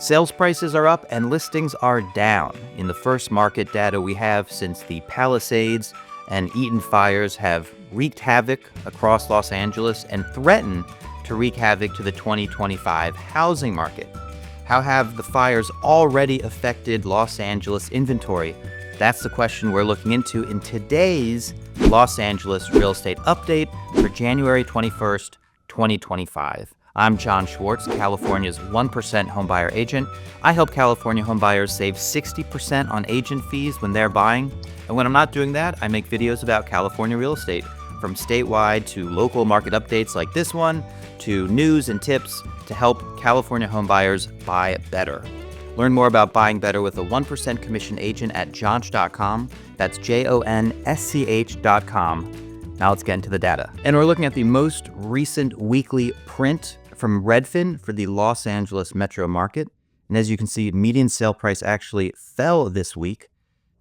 Sales prices are up and listings are down in the first market data we have since the Palisades and Eaton Fires have wreaked havoc across Los Angeles and threaten to wreak havoc to the 2025 housing market. How have the fires already affected Los Angeles inventory? That's the question we're looking into in today's Los Angeles real estate update for January 21st, 2025. I'm Jon Schwartz, California's 1% homebuyer agent. I help California homebuyers save 60% on agent fees when they're buying. And when I'm not doing that, I make videos about California real estate, from statewide to local market updates like this one, to news and tips to help California homebuyers buy better. Learn more about buying better with a 1% commission agent at jonsch.com. That's jonsch.com. Now let's get into the data. And we're looking at the most recent weekly print from Redfin for the Los Angeles metro market. And as you can see, median sale price actually fell this week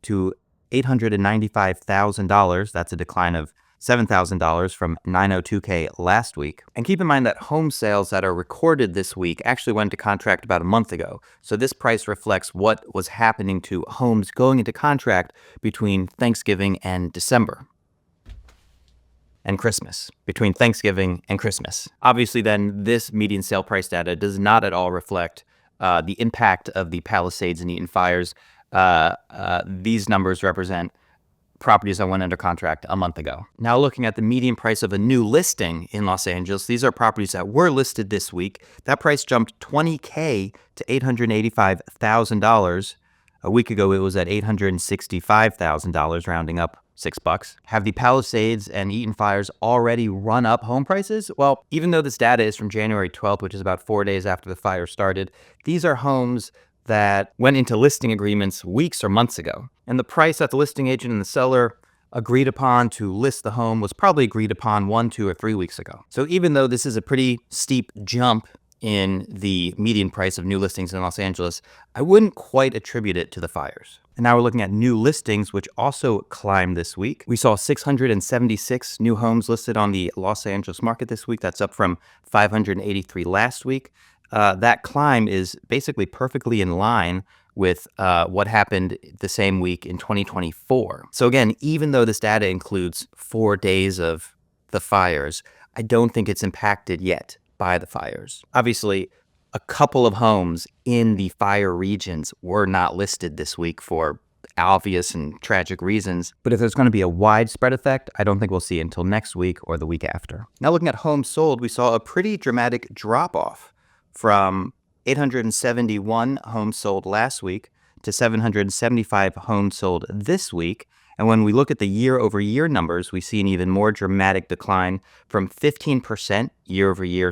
to $895,000. That's a decline of $7,000 from $902K last week. And keep in mind that home sales that are recorded this week actually went into contract about a month ago. So this price reflects what was happening to homes going into contract between Thanksgiving and December. And Christmas, between Thanksgiving and Christmas. Obviously, then, this median sale price data does not at all reflect the impact of the Palisades and Eaton Fires. These numbers represent properties that went under contract a month ago. Now, looking at the median price of a new listing in Los Angeles, these are properties that were listed this week. That price jumped $20K to $885,000. A week ago, it was at $865,000, rounding up $6. Have the Palisades and Eaton Fires already run up home prices? Well, even though this data is from January 12th, which is about 4 days after the fire started, these are homes that went into listing agreements weeks or months ago. And the price that the listing agent and the seller agreed upon to list the home was probably agreed upon 1, 2, or 3 weeks ago. So even though this is a pretty steep jump in the median price of new listings in Los Angeles, I wouldn't quite attribute it to the fires. And now we're looking at new listings, which also climbed this week. We saw 676 new homes listed on the Los Angeles market this week. That's up from 583 last week. That climb is basically perfectly in line with what happened the same week in 2024. So again, even though this data includes 4 days of the fires, I don't think it's impacted yet by the fires. Obviously, a couple of homes in the fire regions were not listed this week for obvious and tragic reasons. But if there's going to be a widespread effect, I don't think we'll see it until next week or the week after. Now, looking at homes sold, we saw a pretty dramatic drop-off from 871 homes sold last week to 775 homes sold this week. And when we look at the year-over-year numbers, we see an even more dramatic decline from 15% year-over-year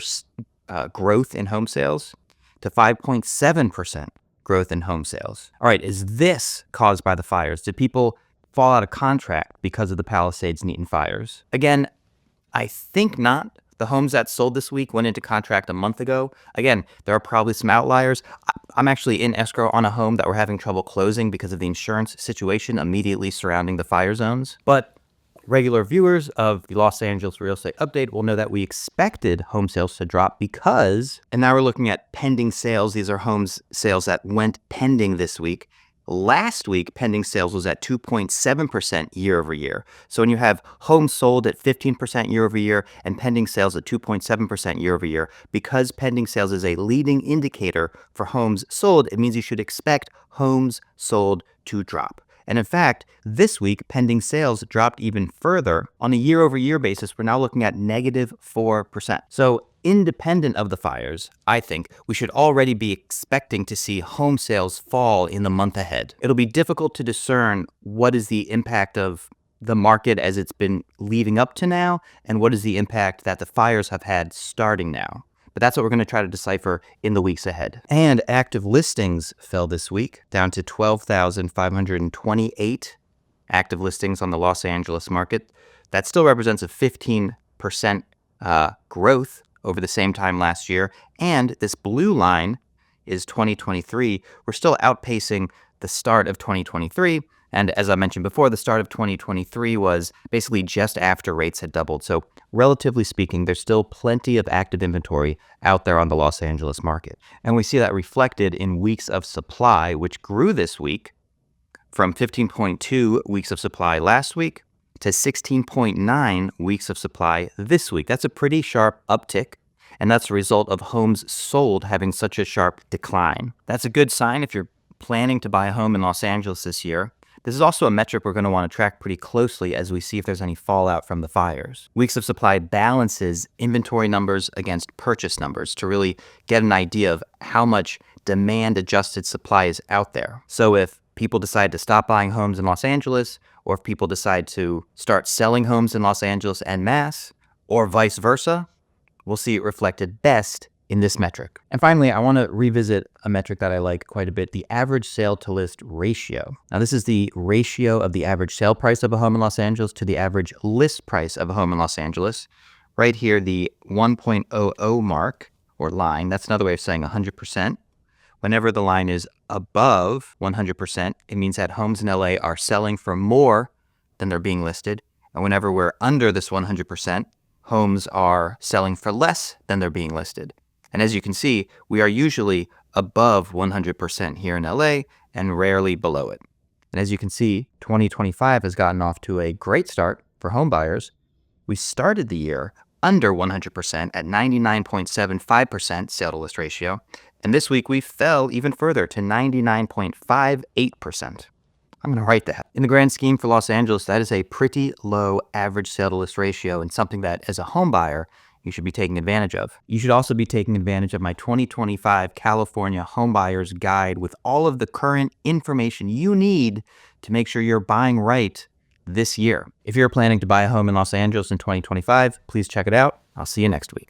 growth in home sales to 5.7% growth in home sales. All right, is this caused by the fires? Did people fall out of contract because of the Palisades and Eaton Fires? Again, I think not. The homes that sold this week went into contract a month ago. Again, there are probably some outliers. I'm actually in escrow on a home that we're having trouble closing because of the insurance situation immediately surrounding the fire zones. But regular viewers of the Los Angeles Real Estate Update will know that we expected home sales to drop because, and now we're looking at pending sales. These are homes sales that went pending this week. Last week, pending sales was at 2.7% year over year. So when you have homes sold at 15% year over year and pending sales at 2.7% year over year, because pending sales is a leading indicator for homes sold, it means you should expect homes sold to drop. And in fact, this week, pending sales dropped even further. On a year-over-year basis, we're now looking at negative 4%. So independent of the fires, I think we should already be expecting to see home sales fall in the month ahead. It'll be difficult to discern what is the impact of the market as it's been leading up to now, and what is the impact that the fires have had starting now. But that's what we're going to try to decipher in the weeks ahead. And active listings fell this week, down to 12,528 active listings on the Los Angeles market. That still represents a 15% growth over the same time last year. And this blue line is 2023. We're still outpacing the start of 2023. And as I mentioned before, the start of 2023 was basically just after rates had doubled. So relatively speaking, there's still plenty of active inventory out there on the Los Angeles market. And we see that reflected in weeks of supply, which grew this week from 15.2 weeks of supply last week to 16.9 weeks of supply this week. That's a pretty sharp uptick, and that's a result of homes sold having such a sharp decline. That's a good sign if you're planning to buy a home in Los Angeles this year. This is also a metric we're going to want to track pretty closely as we see if there's any fallout from the fires. Weeks of supply balances inventory numbers against purchase numbers to really get an idea of how much demand-adjusted supply is out there. So if people decide to stop buying homes in Los Angeles, or if people decide to start selling homes in Los Angeles en masse, or vice versa, we'll see it reflected best in this metric. And finally, I want to revisit a metric that I like quite a bit, the average sale to list ratio. Now, this is the ratio of the average sale price of a home in Los Angeles to the average list price of a home in Los Angeles. Right here, the 1.00 mark, or line, that's another way of saying 100%. Whenever the line is above 100%, it means that homes in LA are selling for more than they're being listed. And whenever we're under this 100%, homes are selling for less than they're being listed. And as you can see, we are usually above 100% here in LA and rarely below it. And as you can see, 2025 has gotten off to a great start for home buyers. We started the year under 100% at 99.75% sale to list ratio. And this week we fell even further to 99.58%. I'm going to write that. In the grand scheme for Los Angeles, that is a pretty low average sale to list ratio and something that as a home buyer, you should be taking advantage of. You should also be taking advantage of my 2025 California Home Buyers Guide with all of the current information you need to make sure you're buying right this year. If you're planning to buy a home in Los Angeles in 2025, please check it out. I'll see you next week.